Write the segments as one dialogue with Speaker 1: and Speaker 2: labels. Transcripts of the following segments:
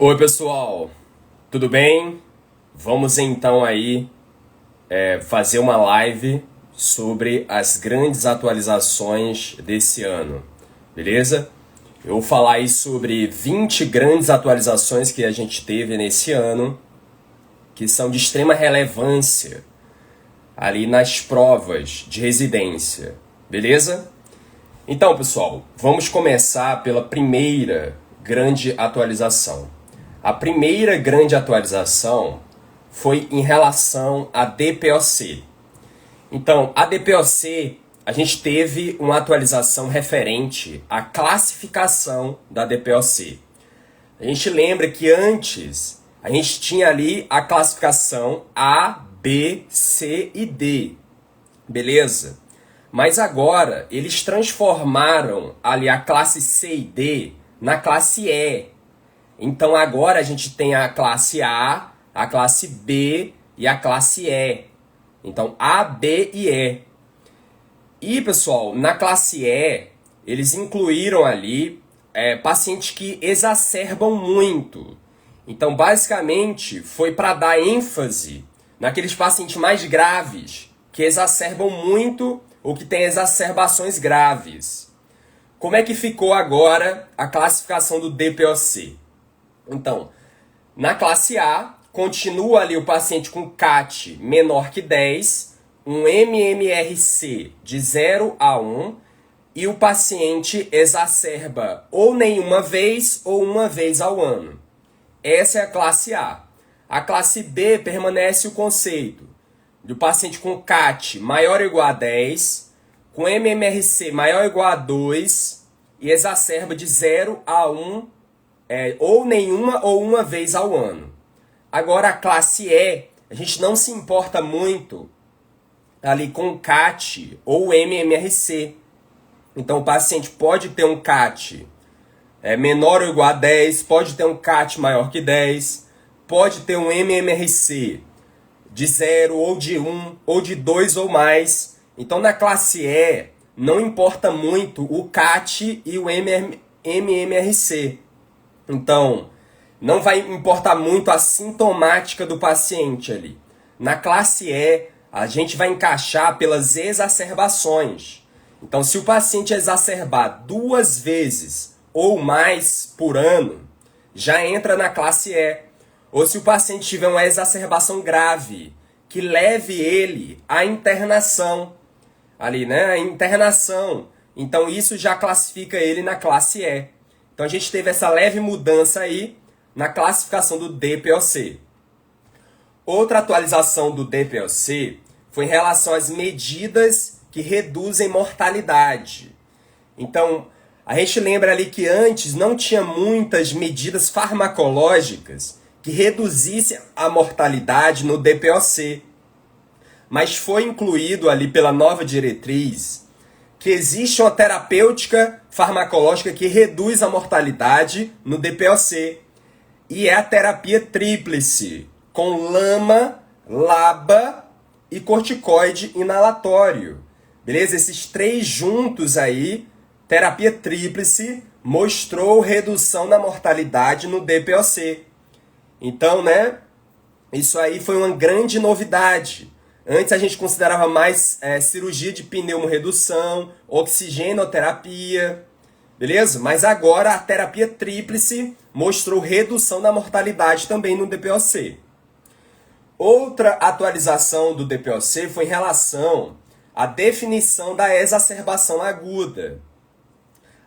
Speaker 1: Oi pessoal, tudo bem? Vamos então aí fazer uma live sobre as grandes atualizações desse ano, beleza? Eu vou falar aí sobre 20 grandes atualizações que a gente teve nesse ano, que são de extrema relevância ali nas provas de residência, beleza? Então pessoal, vamos começar pela primeira grande atualização. A primeira grande atualização foi em relação à DPOC. Então, a DPOC, a gente teve uma atualização referente à classificação da DPOC. A gente lembra que antes a gente tinha ali a classificação A, B, C e D, beleza? Mas agora eles transformaram ali a classe C e D na classe E. Então agora a gente tem a classe A, a classe B e a classe E. Então A, B e E. E pessoal, na classe E, eles incluíram ali pacientes que exacerbam muito. Então basicamente foi para dar ênfase naqueles pacientes mais graves, que exacerbam muito ou que têm exacerbações graves. Como é que ficou agora a classificação do DPOC? Então, na classe A, continua ali o paciente com CAT menor que 10, um MMRC de 0 a 1 e o paciente exacerba ou nenhuma vez ou uma vez ao ano. Essa é a classe A. A classe B permanece o conceito do paciente com CAT maior ou igual a 10, com MMRC maior ou igual a 2 e exacerba de 0 a 1 ou nenhuma ou uma vez ao ano. Agora a classe E, a gente não se importa muito ali com o CAT ou MMRC. Então o paciente pode ter um CAT menor ou igual a 10, pode ter um CAT maior que 10, pode ter um MMRC de 0 ou de 1 ou de 2 ou mais. Então na classe E não importa muito o CAT e o MMRC. Então, não vai importar muito a sintomática do paciente ali. Na classe E, a gente vai encaixar pelas exacerbações. Então, se o paciente exacerbar 2 vezes ou mais por ano, já entra na classe E. Ou se o paciente tiver uma exacerbação grave, que leve ele à internação. Ali, né? A internação. Então, isso já classifica ele na classe E. Então a gente teve essa leve mudança aí na classificação do DPOC. Outra atualização do DPOC foi em relação às medidas que reduzem mortalidade. Então, a gente lembra ali que antes não tinha muitas medidas farmacológicas que reduzissem a mortalidade no DPOC. Mas foi incluído ali pela nova diretriz que existe uma terapêutica farmacológica que reduz a mortalidade no DPOC. E é a terapia tríplice, com LAMA, LABA e corticoide inalatório. Beleza? Esses 3 juntos aí, terapia tríplice, mostrou redução na mortalidade no DPOC. Então, né? Isso aí foi uma grande novidade. Antes a gente considerava mais cirurgia de pneumorredução, oxigenoterapia, beleza? Mas agora a terapia tríplice mostrou redução da mortalidade também no DPOC. Outra atualização do DPOC foi em relação à definição da exacerbação aguda.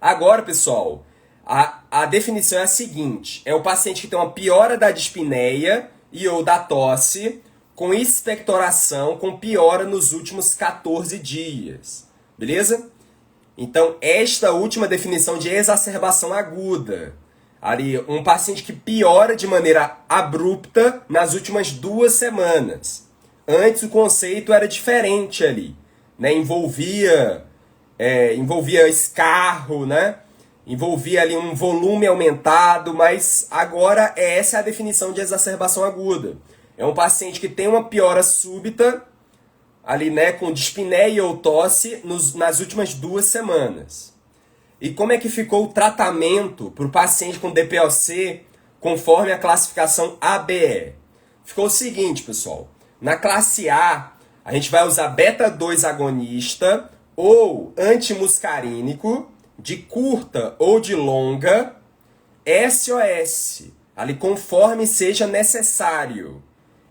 Speaker 1: Agora, pessoal, a definição é a seguinte: é o paciente que tem uma piora da dispneia e ou da tosse, com expectoração, com piora nos últimos 14 dias. Beleza? Então, esta última definição de exacerbação aguda. Ali, um paciente que piora de maneira abrupta nas últimas 2 semanas. Antes o conceito era diferente ali. Né? Envolvia escarro, né? Envolvia ali um volume aumentado, mas agora essa é a definição de exacerbação aguda. É um paciente que tem uma piora súbita, ali, né, com dispneia ou tosse nas últimas 2 semanas. E como é que ficou o tratamento para o paciente com DPOC conforme a classificação ABE. Ficou o seguinte, pessoal. Na classe a gente vai usar beta-2 agonista ou antimuscarínico de curta ou de longa SOS, ali conforme seja necessário.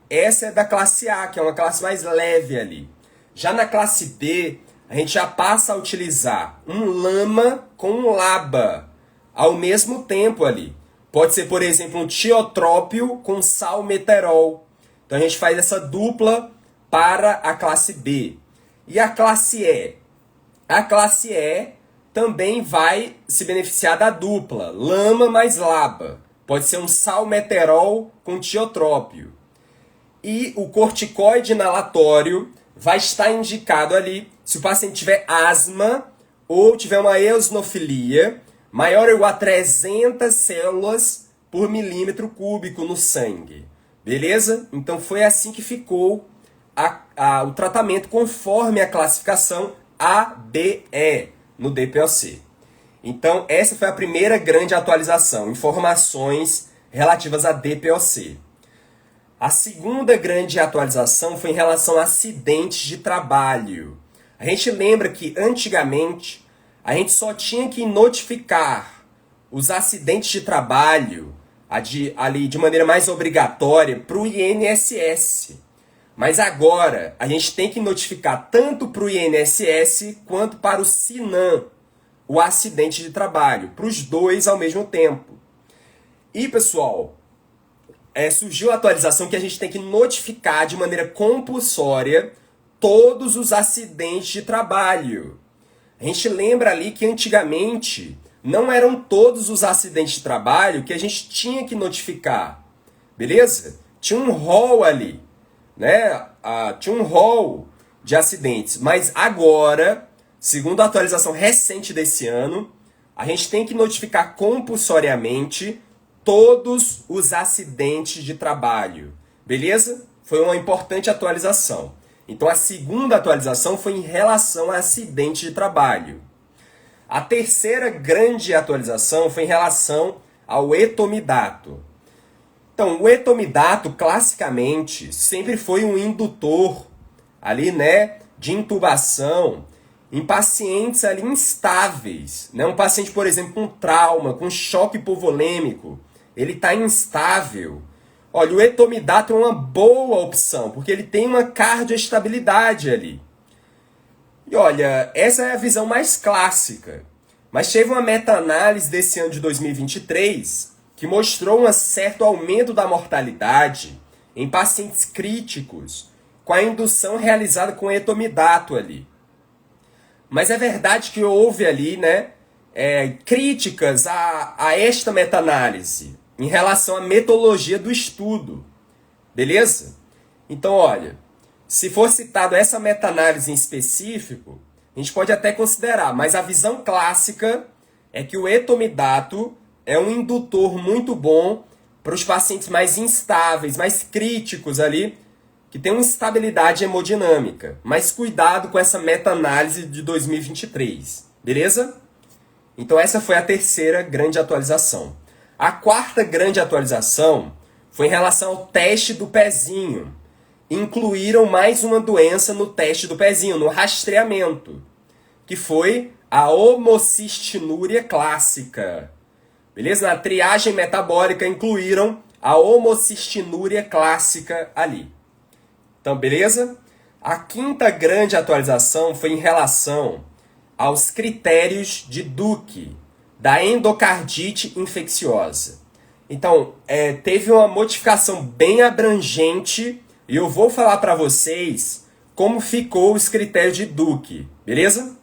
Speaker 1: Essa é da classe A, que é uma classe mais leve ali. Já na classe B, a gente já passa a utilizar um LAMA com um LABA ao mesmo tempo ali. Pode ser, por exemplo, um tiotrópio com salmeterol. Então a gente faz essa dupla para a classe B. E a classe E? A classe E também vai se beneficiar da dupla, LAMA mais LABA. Pode ser um salmeterol com tiotrópio. E o corticoide inalatório vai estar indicado ali se o paciente tiver asma ou tiver uma eosinofilia maior ou igual a 300 células por milímetro cúbico no sangue. Beleza? Então foi assim que ficou o tratamento conforme a classificação ABE no DPOC. Então essa foi a primeira grande atualização, informações relativas a DPOC. A segunda grande atualização foi em relação a acidentes de trabalho. A gente lembra que antigamente a gente só tinha que notificar os acidentes de trabalho ali de maneira mais obrigatória para o INSS. Mas agora a gente tem que notificar tanto para o INSS quanto para o SINAM o acidente de trabalho, para os dois ao mesmo tempo. E pessoal, surgiu a atualização que a gente tem que notificar de maneira compulsória todos os acidentes de trabalho. A gente lembra ali que antigamente não eram todos os acidentes de trabalho que a gente tinha que notificar, beleza? Tinha um rol ali, né? Tinha um rol de acidentes, mas agora, segundo a atualização recente desse ano, a gente tem que notificar compulsoriamente todos os acidentes de trabalho, beleza? Foi uma importante atualização. Então a segunda atualização foi em relação a acidente de trabalho. A terceira grande atualização foi em relação ao etomidato. Então, o etomidato, classicamente, sempre foi um indutor ali, né, de intubação em pacientes ali instáveis, né? Um paciente, por exemplo, com trauma, com choque hipovolêmico, ele está instável. Olha, o etomidato é uma boa opção, porque ele tem uma cardioestabilidade ali. E olha, essa é a visão mais clássica. Mas teve uma meta-análise desse ano de 2023 que mostrou um certo aumento da mortalidade em pacientes críticos com a indução realizada com etomidato ali. Mas é verdade que houve ali, né, críticas a esta meta-análise em relação à metodologia do estudo. Beleza? Então, olha, se for citado essa meta-análise em específico, a gente pode até considerar, mas a visão clássica é que o etomidato é um indutor muito bom para os pacientes mais instáveis, mais críticos ali, que tem uma instabilidade hemodinâmica. Mas cuidado com essa meta-análise de 2023, beleza? Então essa foi a terceira grande atualização. A quarta grande atualização foi em relação ao teste do pezinho. Incluíram mais uma doença no teste do pezinho, no rastreamento, que foi a homocistinúria clássica. Beleza? Na triagem metabólica incluíram a homocistinúria clássica ali. Então, beleza? A quinta grande atualização foi em relação aos critérios de Duke, da endocardite infecciosa. Então, teve uma modificação bem abrangente e eu vou falar para vocês como ficou os critérios de Duke, beleza?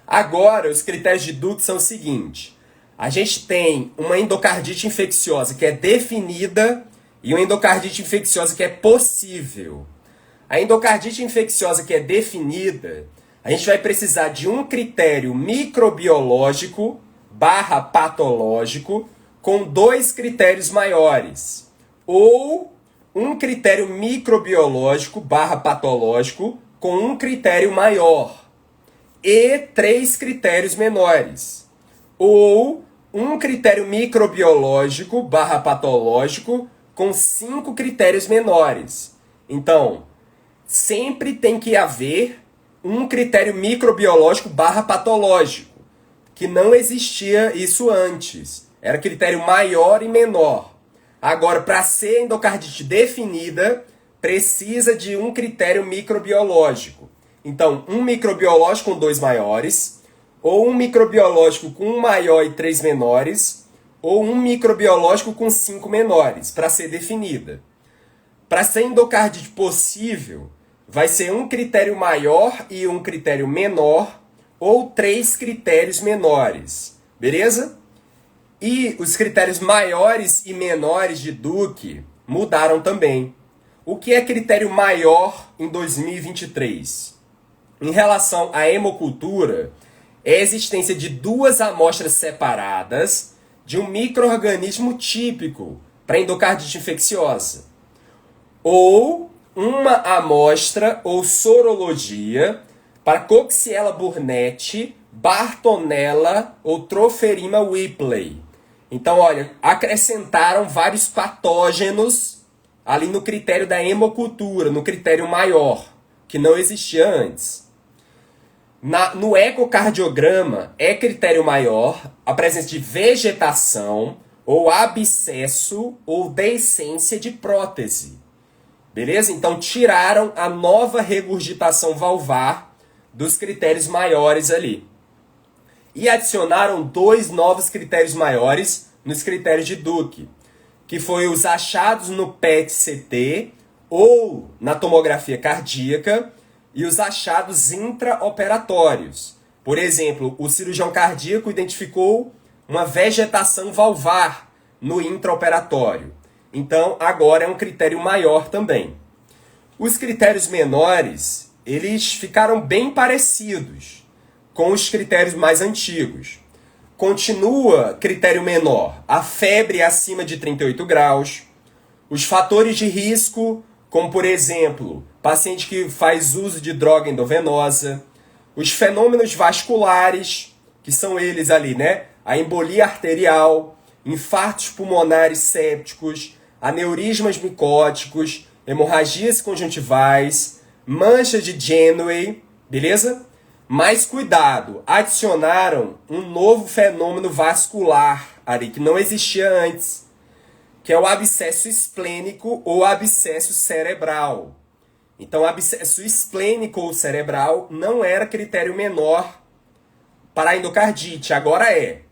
Speaker 1: Agora, os critérios de Duke são o seguinte. A gente tem uma endocardite infecciosa que é definida e uma endocardite infecciosa que é possível. A endocardite infecciosa que é definida, a gente vai precisar de um critério microbiológico / patológico com 2 critérios maiores. Ou um critério microbiológico / patológico com um critério maior. E 3 critérios menores. Ou um critério microbiológico barra patológico com 5 critérios menores. Então, sempre tem que haver um critério microbiológico barra patológico, que não existia isso antes. Era critério maior e menor. Agora, para ser endocardite definida, precisa de um critério microbiológico. Então, um microbiológico com 2 maiores, ou um microbiológico com 1 maior e 3 menores, ou um microbiológico com 5 menores, para ser definida. Para ser endocardite possível, vai ser um critério maior e um critério menor, ou 3 critérios menores. Beleza? E os critérios maiores e menores de Duke mudaram também. O que é critério maior em 2023? Em relação à hemocultura, é a existência de 2 amostras separadas de um micro-organismo típico para endocardite infecciosa. Ou uma amostra ou sorologia para Coxiella burnetii, Bartonella ou Trophirima whipplei. Então, olha, acrescentaram vários patógenos ali no critério da hemocultura, no critério maior, que não existia antes. No ecocardiograma, é critério maior a presença de vegetação, ou abscesso, ou deiscência de prótese. Beleza? Então, tiraram a nova regurgitação valvar dos critérios maiores ali. E adicionaram 2 novos critérios maiores nos critérios de Duke, que foi os achados no PET-CT ou na tomografia cardíaca e os achados intraoperatórios. Por exemplo, o cirurgião cardíaco identificou uma vegetação valvar no intraoperatório. Então, agora é um critério maior também. Os critérios menores, eles ficaram bem parecidos com os critérios mais antigos. Continua critério menor, a febre acima de 38 graus, os fatores de risco, como por exemplo, paciente que faz uso de droga endovenosa, os fenômenos vasculares, que são eles ali, né? A embolia arterial, infartos pulmonares sépticos, aneurismas micóticos, hemorragias conjuntivais, mancha de Janeway, beleza? Mas cuidado, adicionaram um novo fenômeno vascular ali, que não existia antes, que é o abscesso esplênico ou abscesso cerebral. Então, abscesso esplênico ou cerebral não era critério menor para a endocardite, agora é.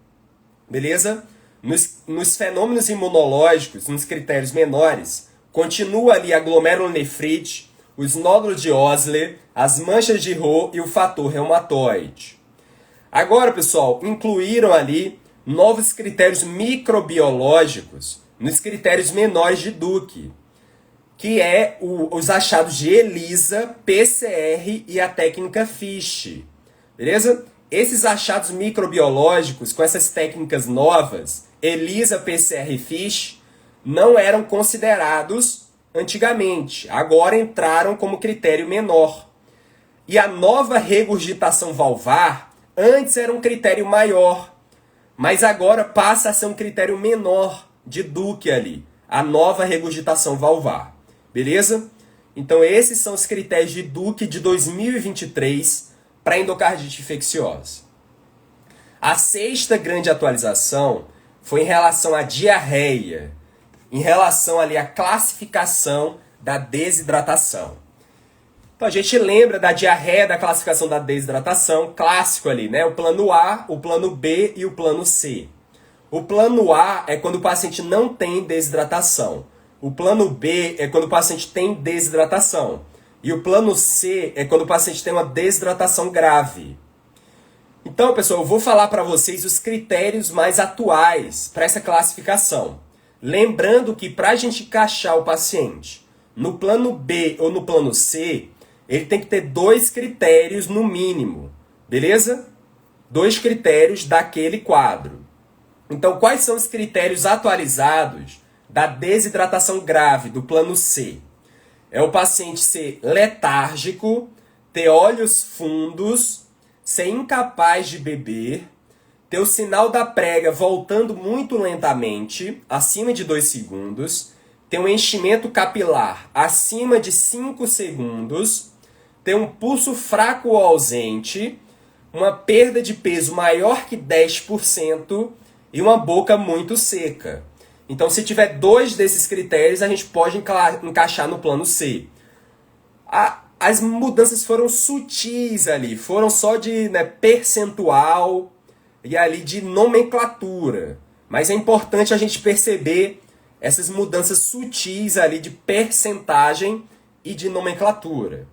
Speaker 1: Beleza? Nos fenômenos imunológicos, nos critérios menores, continua ali a glomerulonefrite, os nódulos de Osler, as manchas de Roux e o fator reumatoide. Agora, pessoal, incluíram ali novos critérios microbiológicos nos critérios menores de Duke, que é os achados de ELISA, PCR e a técnica FISH. Beleza? Esses achados microbiológicos com essas técnicas novas, ELISA, PCR e FISH, não eram considerados antigamente. Agora entraram como critério menor. E a nova regurgitação valvar, antes era um critério maior, mas agora passa a ser um critério menor de Duke ali. A nova regurgitação valvar. Beleza? Então esses são os critérios de Duke de 2023 para endocardite infecciosa. A 6ª grande atualização foi em relação à diarreia, em relação ali à classificação da desidratação. Então a gente lembra da diarreia, da classificação da desidratação, clássico ali, né? O plano A, o plano B e o plano C. O plano A é quando o paciente não tem desidratação. O plano B é quando o paciente tem desidratação. E o plano C é quando o paciente tem uma desidratação grave. Então, pessoal, eu vou falar para vocês os critérios mais atuais para essa classificação. Lembrando que para a gente encaixar o paciente no plano B ou no plano C, ele tem que ter 2 critérios no mínimo, beleza? 2 critérios daquele quadro. Então, quais são os critérios atualizados da desidratação grave do plano C? É o paciente ser letárgico, ter olhos fundos, ser incapaz de beber, ter o sinal da prega voltando muito lentamente, acima de 2 segundos, ter um enchimento capilar acima de 5 segundos, ter um pulso fraco ou ausente, uma perda de peso maior que 10% e uma boca muito seca. Então, se tiver 2 desses critérios, a gente pode encaixar no plano C. As mudanças foram sutis ali, foram só de percentual e ali de nomenclatura. Mas é importante a gente perceber essas mudanças sutis ali de percentagem e de nomenclatura.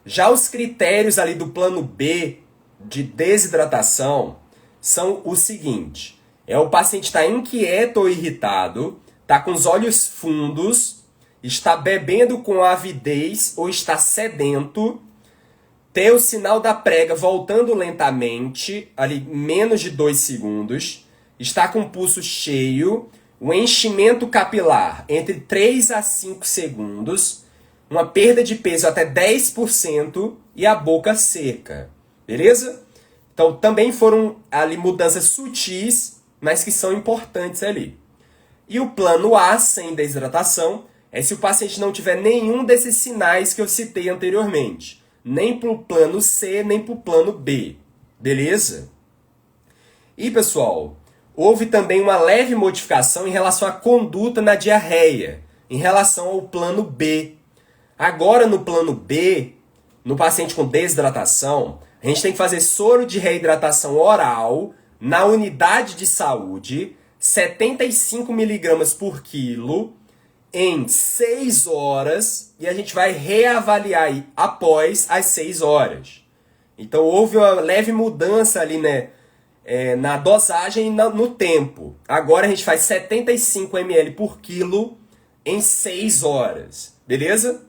Speaker 1: Já os critérios ali do plano B de desidratação são o seguinte: o paciente está inquieto ou irritado, está com os olhos fundos, está bebendo com avidez ou está sedento, ter o sinal da prega voltando lentamente, ali menos de 2 segundos, está com o pulso cheio, um enchimento capilar entre 3 a 5 segundos, uma perda de peso até 10% e a boca seca. Beleza? Então também foram ali mudanças sutis, mas que são importantes ali. E o plano A, sem desidratação, é se o paciente não tiver nenhum desses sinais que eu citei anteriormente. Nem para o plano C, nem para o plano B. Beleza? E, pessoal, houve também uma leve modificação em relação à conduta na diarreia, em relação ao plano B. Agora, no plano B, no paciente com desidratação, a gente tem que fazer soro de reidratação oral na unidade de saúde, 75 mg por quilo, em 6 horas, e a gente vai reavaliar aí após as 6 horas. Então houve uma leve mudança ali, na dosagem e no tempo. Agora a gente faz 75 ml por quilo em 6 horas. Beleza?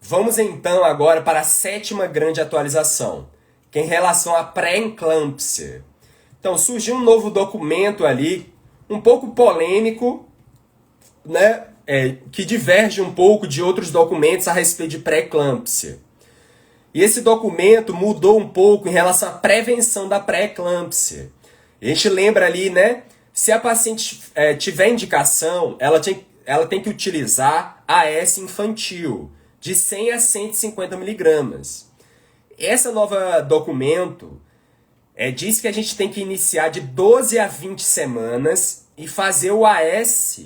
Speaker 1: Vamos então agora para a 7ª grande atualização, que é em relação à pré-eclâmpsia. Então surgiu um novo documento ali, um pouco polêmico, que diverge um pouco de outros documentos a respeito de pré-eclâmpsia. E esse documento mudou um pouco em relação à prevenção da pré-eclâmpsia. A gente lembra ali, se a paciente tiver indicação, ela tem que utilizar AS infantil, de 100 a 150 miligramas. Esse novo documento diz que a gente tem que iniciar de 12 a 20 semanas e fazer o AS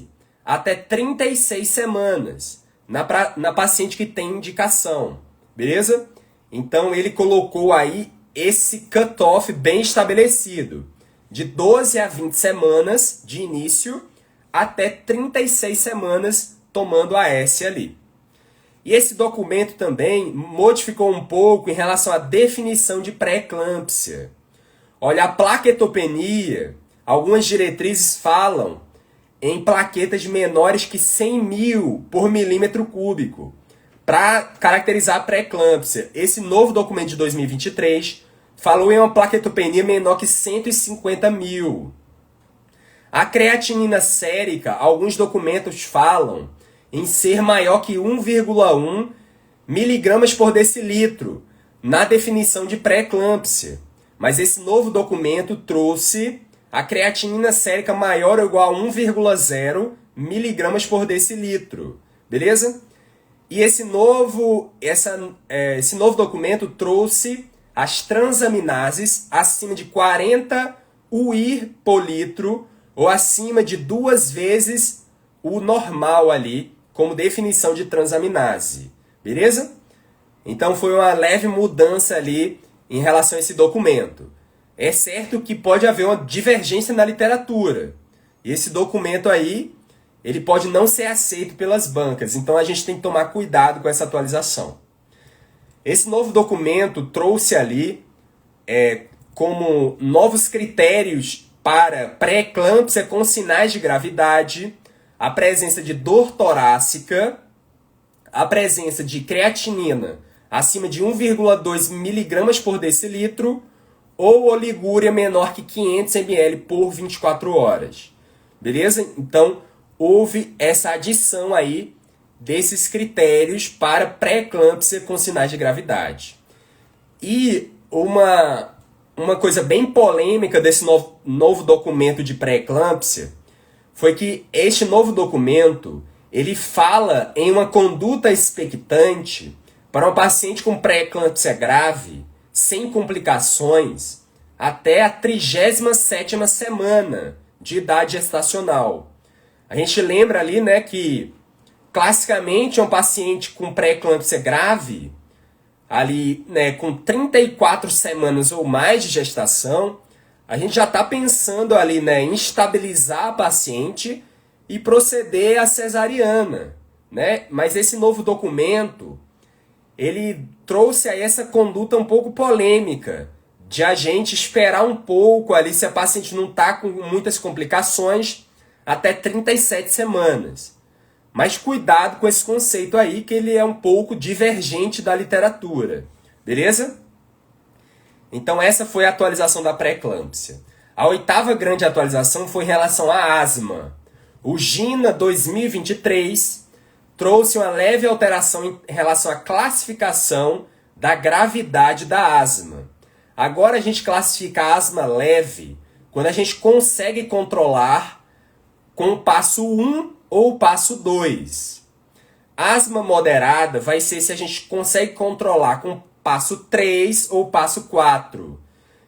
Speaker 1: até 36 semanas na paciente que tem indicação. Beleza? Então ele colocou aí esse cutoff bem estabelecido, de 12 a 20 semanas de início até 36 semanas tomando AS ali. E esse documento também modificou um pouco em relação à definição de pré-eclâmpsia. Olha, a plaquetopenia, algumas diretrizes falam em plaquetas menores que 100 mil por milímetro cúbico, para caracterizar a pré-eclâmpsia. Esse novo documento de 2023 falou em uma plaquetopenia menor que 150 mil. A creatinina sérica, alguns documentos falam em ser maior que 1,1 miligramas por decilitro na definição de pré-eclâmpsia. Mas esse novo documento trouxe a creatinina sérica maior ou igual a 1,0 miligramas por decilitro. Beleza? E esse novo documento trouxe as transaminases acima de 40 UIR por litro ou acima de 2 vezes o normal ali, como definição de transaminase. Beleza? Então foi uma leve mudança ali em relação a esse documento. É certo que pode haver uma divergência na literatura. E esse documento aí, ele pode não ser aceito pelas bancas. Então a gente tem que tomar cuidado com essa atualização. Esse novo documento trouxe ali como novos critérios para pré-eclâmpsia com sinais de gravidade, a presença de dor torácica, a presença de creatinina acima de 1,2 miligramas por decilitro ou oligúria menor que 500 ml por 24 horas. Beleza? Então, houve essa adição aí desses critérios para pré-eclâmpsia com sinais de gravidade. E uma uma coisa bem polêmica desse novo documento de pré-eclâmpsia foi que este novo documento, ele fala em uma conduta expectante para um paciente com pré-eclâmpsia grave, sem complicações, até a 37ª semana de idade gestacional. A gente lembra ali, né, que classicamente um paciente com pré-eclâmpsia grave, ali, né, com 34 semanas ou mais de gestação, a gente já está pensando ali, né, em estabilizar a paciente e proceder à cesariana, né? Mas esse novo documento, ele trouxe aí essa conduta um pouco polêmica, de a gente esperar um pouco ali se a paciente não está com muitas complicações até 37 semanas. Mas cuidado com esse conceito aí, que ele é um pouco divergente da literatura. Beleza? Então essa foi a atualização da pré-eclâmpsia. A 8ª grande atualização foi em relação à asma. O GINA 2023 trouxe uma leve alteração em relação à classificação da gravidade da asma. Agora a gente classifica a asma leve quando a gente consegue controlar com o passo 1 ou o passo 2. Asma moderada vai ser se a gente consegue controlar com o passo 3 ou o passo 4.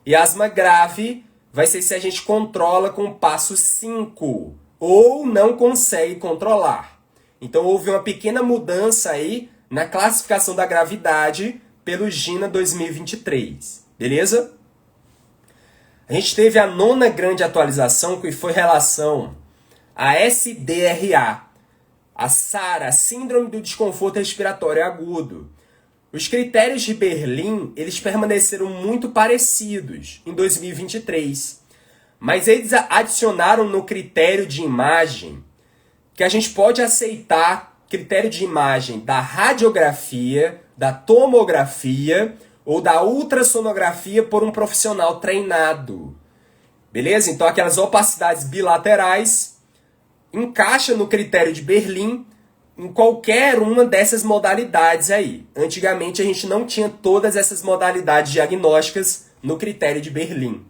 Speaker 1: E asma grave vai ser se a gente controla com o passo 5 ou não consegue controlar. Então houve uma pequena mudança aí na classificação da gravidade pelo GINA 2023. Beleza? A gente teve a 9ª grande atualização, que foi em relação a SDRA, a SARA, Síndrome do Desconforto Respiratório Agudo. Os critérios de Berlim, eles permaneceram muito parecidos em 2023, mas eles adicionaram no critério de imagem que a gente pode aceitar critério de imagem da radiografia, da tomografia ou da ultrassonografia por um profissional treinado. Beleza? Então aquelas opacidades bilaterais encaixa no critério de Berlim em qualquer uma dessas modalidades aí. Antigamente a gente não tinha todas essas modalidades diagnósticas no critério de Berlim.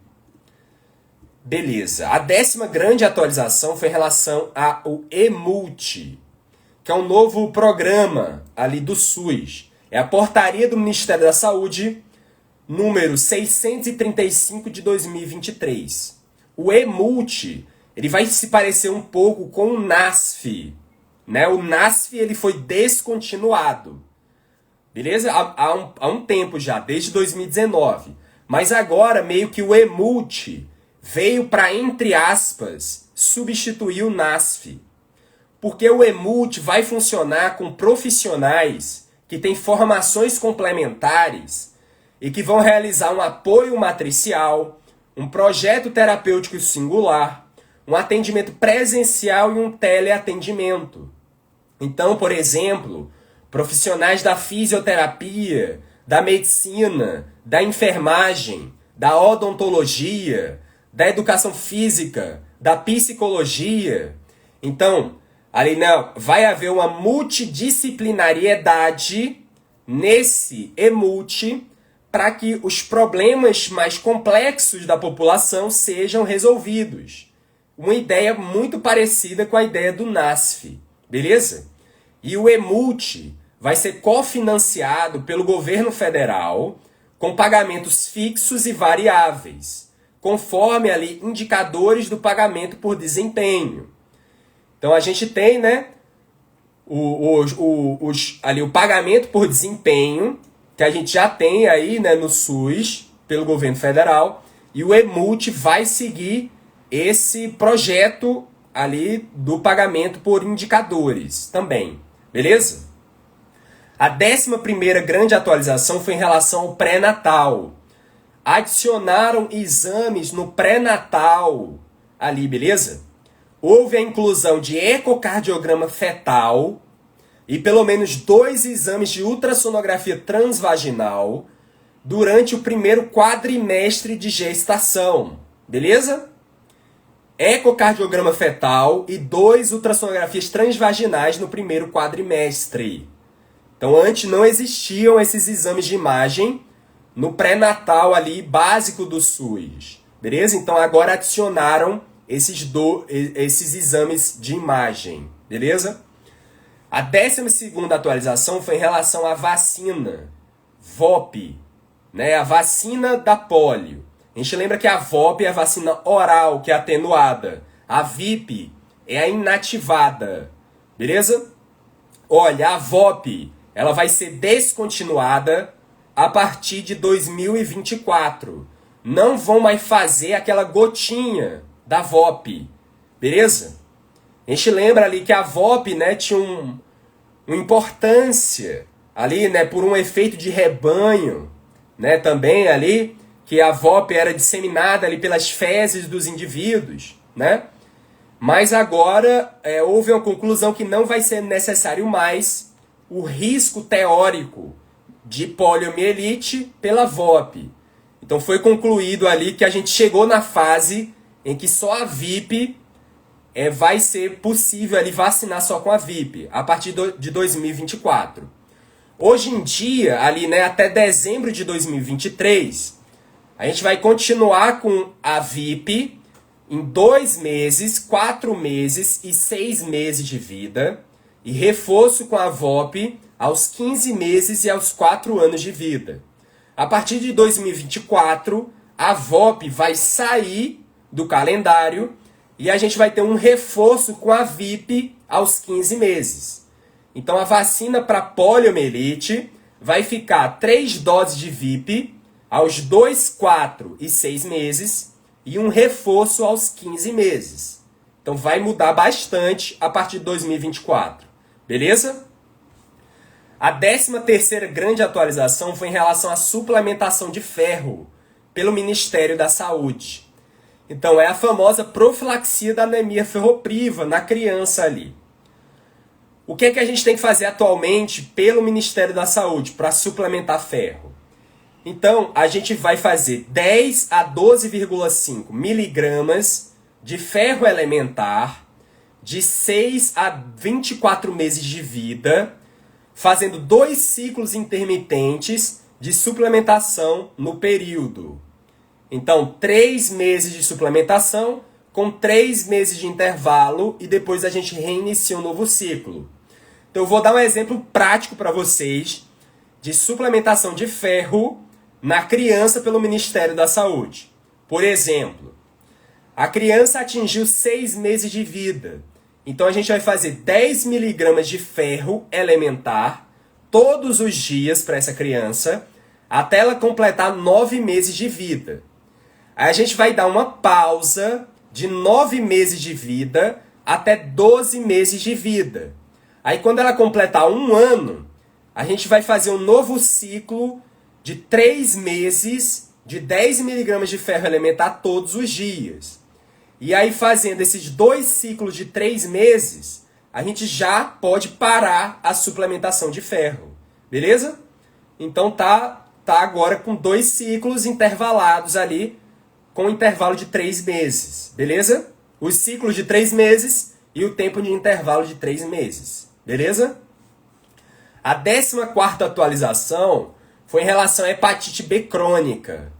Speaker 1: Beleza. A 10ª grande atualização foi em relação ao EMULT, que é um novo programa ali do SUS. É a portaria do Ministério da Saúde, número 635 de 2023. O EMULT, ele vai se parecer um pouco com o NASF, né? O NASF ele foi descontinuado, beleza? Há um tempo já, desde 2019. Mas agora meio que o EMULT veio para, entre aspas, substituir o NASF. Porque o EMULT vai funcionar com profissionais que têm formações complementares e que vão realizar um apoio matricial, um projeto terapêutico singular, um atendimento presencial e um teleatendimento. Então, por exemplo, profissionais da fisioterapia, da medicina, da enfermagem, da odontologia, da educação física, da psicologia. Então, ali não, vai haver uma multidisciplinariedade nesse EMULT para que os problemas mais complexos da população sejam resolvidos. Uma ideia muito parecida com a ideia do NASF, beleza? E o EMULT vai ser cofinanciado pelo governo federal com pagamentos fixos e variáveis, conforme ali indicadores do pagamento por desempenho. Então a gente tem, né, o pagamento por desempenho, que a gente já tem aí, né, no SUS, pelo governo federal, e o EMULT vai seguir esse projeto ali do pagamento por indicadores também, beleza? A 11ª grande atualização foi em relação ao pré-natal. Adicionaram exames no pré-natal ali, beleza? Houve a inclusão de ecocardiograma fetal e pelo menos 2 exames de ultrassonografia transvaginal durante o primeiro quadrimestre de gestação, beleza? Ecocardiograma fetal e 2 ultrassonografias transvaginais no primeiro quadrimestre. Então, antes não existiam esses exames de imagem no pré-natal ali básico do SUS. Beleza? Então agora adicionaram esses exames de imagem. Beleza? A 12ª atualização foi em relação à vacina, VOP, né? A vacina da polio. A gente lembra que a VOP é a vacina oral, que é atenuada. A VIP é a inativada. Beleza? Olha, a VOP, ela vai ser descontinuada a partir de 2024. Não vão mais fazer aquela gotinha da VOP. Beleza? A gente lembra ali que a VOP, né, tinha uma importância ali, né, por um efeito de rebanho, né, também ali, que a VOP era disseminada ali pelas fezes dos indivíduos, né? Mas agora houve uma conclusão que não vai ser necessário mais o risco teórico de poliomielite pela VOP. Então foi concluído ali que a gente chegou na fase em que só a VIP vai ser possível ali vacinar só com a VIP, a partir de 2024. Hoje em dia, ali, né, até dezembro de 2023, a gente vai continuar com a VIP em 2 meses, 4 meses e 6 meses de vida, e reforço com a VOP aos 15 meses e aos 4 anos de vida. A partir de 2024, a VOP vai sair do calendário e a gente vai ter um reforço com a VIP aos 15 meses. Então a vacina para poliomielite vai ficar 3 doses de VIP aos 2, 4 e 6 meses e um reforço aos 15 meses. Então vai mudar bastante a partir de 2024. Beleza? A 13ª grande atualização foi em relação à suplementação de ferro pelo Ministério da Saúde. Então é a famosa profilaxia da anemia ferropriva na criança ali. O que é que a gente tem que fazer atualmente pelo Ministério da Saúde para suplementar ferro? Então, a gente vai fazer 10 a 12,5 miligramas de ferro elementar de 6 a 24 meses de vida, fazendo 2 ciclos intermitentes de suplementação no período. Então, 3 meses de suplementação com 3 meses de intervalo e depois a gente reinicia um novo ciclo. Então, eu vou dar um exemplo prático para vocês de suplementação de ferro na criança pelo Ministério da Saúde. Por exemplo, a criança atingiu 6 meses de vida. Então, a gente vai fazer 10 miligramas de ferro elementar todos os dias para essa criança até ela completar 9 meses de vida. Aí a gente vai dar uma pausa de 9 meses de vida até 12 meses de vida. Aí quando ela completar 1 ano, a gente vai fazer um novo ciclo de 3 meses de 10 miligramas de ferro elementar todos os dias. E aí fazendo esses 2 ciclos de 3 meses, a gente já pode parar a suplementação de ferro. Beleza? Então tá agora com 2 ciclos intervalados ali, com um intervalo de 3 meses, beleza? Os ciclos de 3 meses e o tempo de intervalo de 3 meses, beleza? A 14ª atualização foi em relação à hepatite B crônica.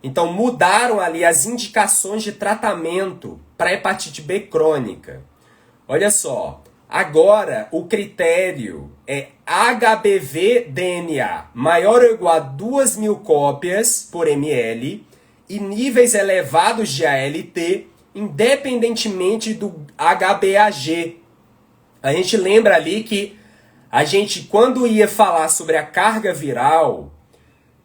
Speaker 1: Então mudaram ali as indicações de tratamento para hepatite B crônica. Olha só, agora o critério é HBV-DNA maior ou igual a 2.000 cópias por ml e níveis elevados de ALT, independentemente do HbAg. A gente lembra ali que a gente, quando ia falar sobre a carga viral,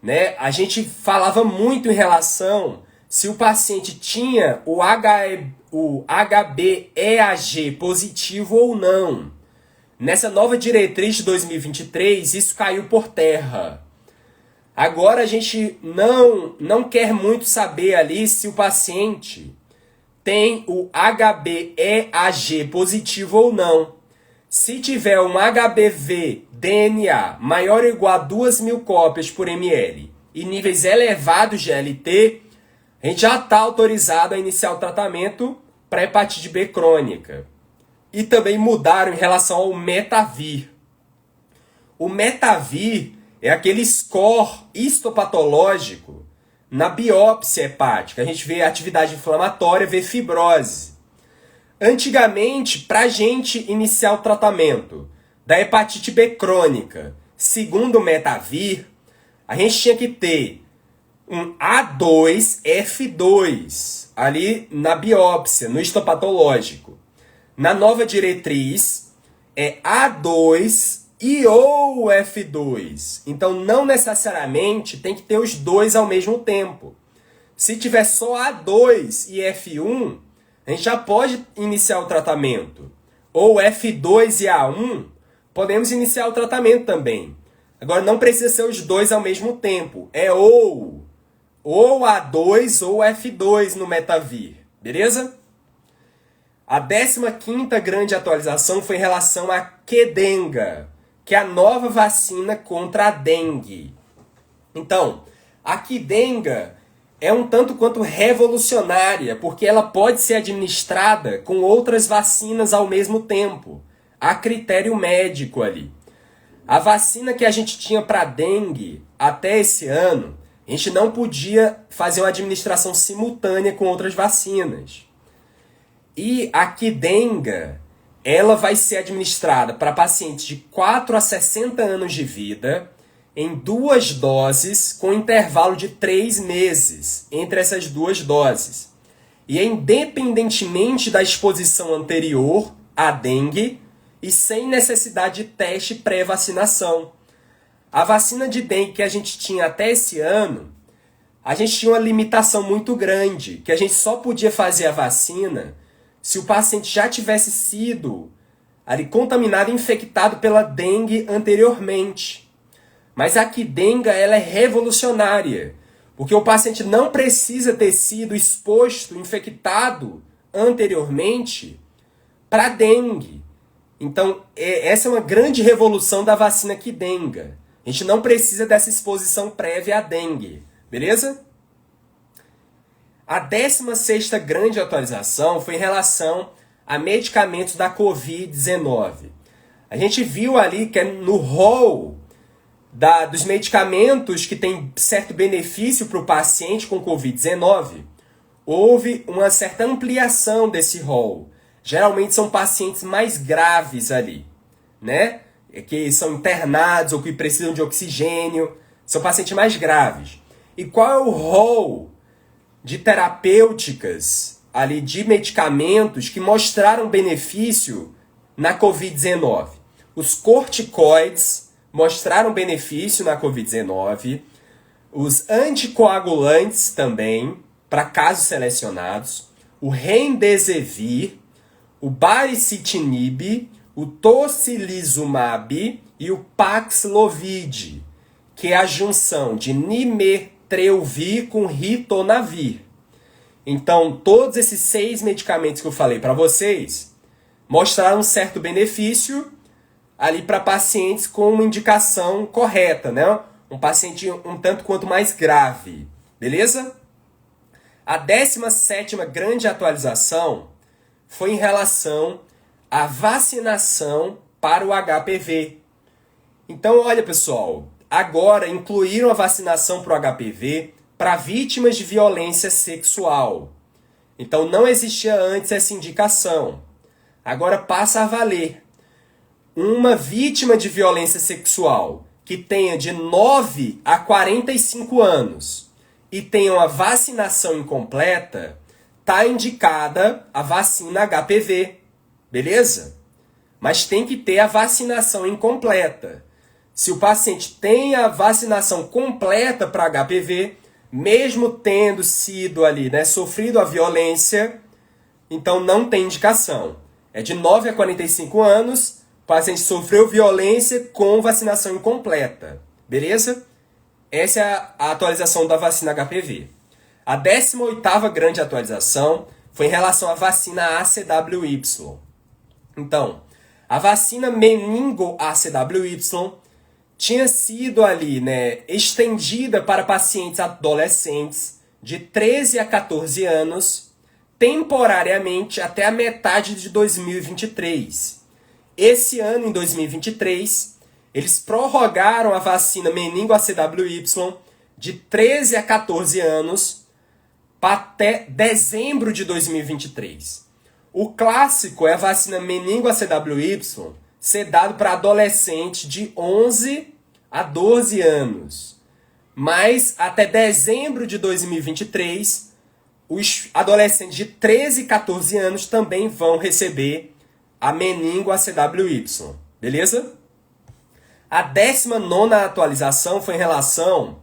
Speaker 1: né, a gente falava muito em relação se o paciente tinha o HbEAg positivo ou não. Nessa nova diretriz de 2023, isso caiu por terra. Agora a gente não quer muito saber ali se o paciente tem o HbEAg positivo ou não. Se tiver um HBV-DNA maior ou igual a 2.000 cópias por ml e níveis elevados de LT, a gente já está autorizado a iniciar o tratamento para hepatite B crônica. E também mudaram em relação ao Metavir. O Metavir, é aquele score histopatológico na biópsia hepática. A gente vê atividade inflamatória, vê fibrose. Antigamente, para a gente iniciar o tratamento da hepatite B crônica, segundo o Metavir, a gente tinha que ter um A2F2 ali na biópsia, no histopatológico. Na nova diretriz é A2 e ou F2. Então não necessariamente tem que ter os dois ao mesmo tempo. Se tiver só A2 e F1, a gente já pode iniciar o tratamento. Ou F2 e A1, podemos iniciar o tratamento também. Agora não precisa ser os dois ao mesmo tempo. É ou A2 ou F2 no Metavir. Beleza? A 15ª grande atualização foi em relação à Qdenga, que é a nova vacina contra a dengue. Então, a Qdenga é um tanto quanto revolucionária, porque ela pode ser administrada com outras vacinas ao mesmo tempo, a critério médico ali. A vacina que a gente tinha para dengue até esse ano, a gente não podia fazer uma administração simultânea com outras vacinas. E a Qdenga, ela vai ser administrada para pacientes de 4 a 60 anos de vida, em 2 doses, com intervalo de 3 meses entre essas 2 doses. E é independentemente da exposição anterior à dengue e sem necessidade de teste pré-vacinação. A vacina de dengue que a gente tinha até esse ano, a gente tinha uma limitação muito grande, que a gente só podia fazer a vacina se o paciente já tivesse sido ali contaminado e infectado pela dengue anteriormente. Mas a Qdenga, ela é revolucionária, porque o paciente não precisa ter sido exposto, infectado anteriormente para dengue. Então, essa é uma grande revolução da vacina Qdenga. A gente não precisa dessa exposição prévia à dengue, beleza? A 16ª grande atualização foi em relação a medicamentos da Covid-19. A gente viu ali que no rol dos medicamentos que tem certo benefício para o paciente com Covid-19, houve uma certa ampliação desse rol. Geralmente são pacientes mais graves ali, né? Que são internados ou que precisam de oxigênio, são pacientes mais graves. E qual é o rol de terapêuticas ali, de medicamentos que mostraram benefício na Covid-19? Os corticoides mostraram benefício na Covid-19, os anticoagulantes também, para casos selecionados, o remdesivir, o baricitinib, o tocilizumab e o Paxlovid, que é a junção de nimetrelvir com ritonavir. Então, todos esses 6 medicamentos que eu falei para vocês mostraram um certo benefício ali para pacientes com uma indicação correta, né? Um paciente um tanto quanto mais grave, beleza? A 17ª grande atualização foi em relação à vacinação para o HPV. Então, olha pessoal, agora incluíram a vacinação para o HPV para vítimas de violência sexual. Então, não existia antes essa indicação. Agora passa a valer. Uma vítima de violência sexual que tenha de 9 a 45 anos e tenha uma vacinação incompleta, está indicada a vacina HPV, beleza? Mas tem que ter a vacinação incompleta. Se o paciente tem a vacinação completa para HPV, mesmo tendo sido ali, né, sofrido a violência, então não tem indicação. É de 9 a 45 anos, o paciente sofreu violência com vacinação incompleta, beleza? Essa é a atualização da vacina HPV. A 18ª grande atualização foi em relação à vacina ACWY. Então, a vacina meningo-ACWY tinha sido ali, né, estendida para pacientes adolescentes de 13 a 14 anos, temporariamente até a metade de 2023. Esse ano, em 2023, eles prorrogaram a vacina meningo ACWY de 13 a 14 anos até dezembro de 2023. O clássico é a vacina meningo ACWY ser dado para adolescentes de 11 a 12 anos. Mas até dezembro de 2023, os adolescentes de 13 e 14 anos também vão receber a meningo ACWY. Beleza? A 19ª atualização foi em relação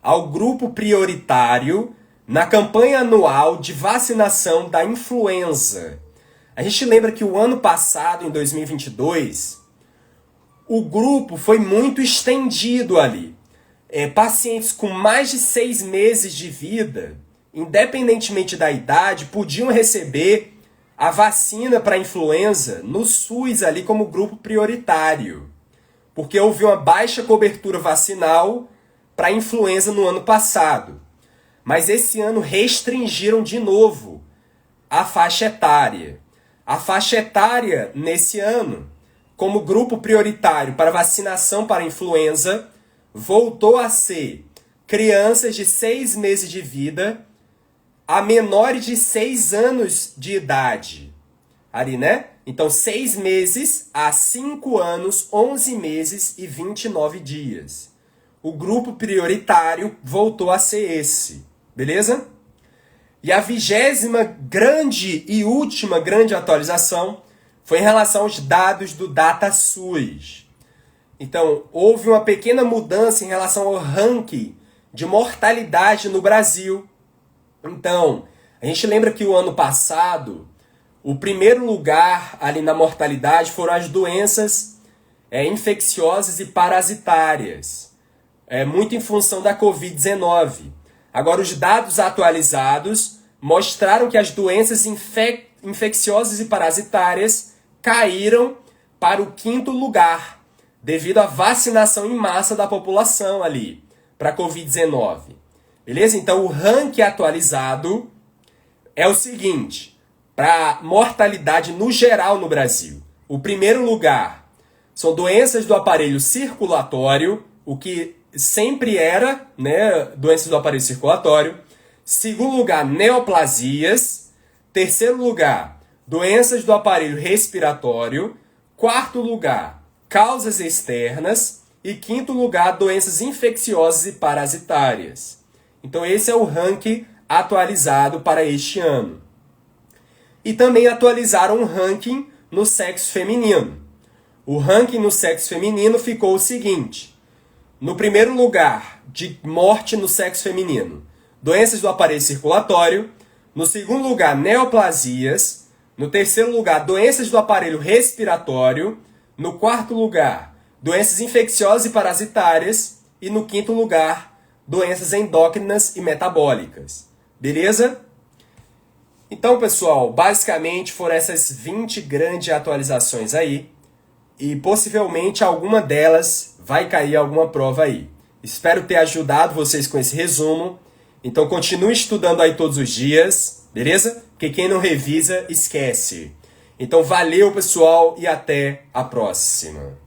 Speaker 1: ao grupo prioritário na campanha anual de vacinação da influenza. A gente lembra que o ano passado, em 2022, o grupo foi muito estendido ali. Pacientes com mais de 6 meses de vida, independentemente da idade, podiam receber a vacina para a influenza no SUS ali como grupo prioritário. Porque houve uma baixa cobertura vacinal para a influenza no ano passado. Mas esse ano restringiram de novo a faixa etária. A faixa etária, nesse ano, como grupo prioritário para vacinação para a influenza, voltou a ser crianças de 6 meses de vida a menores de 6 anos de idade. Ali, né? Então, 6 meses a 5 anos, 11 meses e 29 dias. O grupo prioritário voltou a ser esse. Beleza? E a 20ª grande e última grande atualização foi em relação aos dados do DataSUS. Então, houve uma pequena mudança em relação ao ranking de mortalidade no Brasil. Então, a gente lembra que o ano passado, o primeiro lugar ali na mortalidade foram as doenças infecciosas e parasitárias. Muito em função da Covid-19. Agora, os dados atualizados mostraram que as doenças infecciosas e parasitárias caíram para o 5º lugar, devido à vacinação em massa da população ali, para a Covid-19. Beleza? Então, o ranking atualizado é o seguinte, para mortalidade no geral no Brasil. O primeiro lugar são doenças do aparelho circulatório, o que sempre era, né, doenças do aparelho circulatório. Segundo lugar, neoplasias. Terceiro lugar, doenças do aparelho respiratório. Quarto lugar, causas externas. E quinto lugar, doenças infecciosas e parasitárias. Então esse é o ranking atualizado para este ano. E também atualizaram o ranking no sexo feminino. O ranking no sexo feminino ficou o seguinte. No primeiro lugar, de morte no sexo feminino, doenças do aparelho circulatório. No segundo lugar, neoplasias. No terceiro lugar, doenças do aparelho respiratório. No quarto lugar, doenças infecciosas e parasitárias. E no quinto lugar, doenças endócrinas e metabólicas. Beleza? Então, pessoal, basicamente foram essas 20 grandes atualizações aí. E possivelmente alguma delas vai cair alguma prova aí. Espero ter ajudado vocês com esse resumo. Então continue estudando aí todos os dias, beleza? Porque quem não revisa, esquece. Então valeu, pessoal, e até a próxima.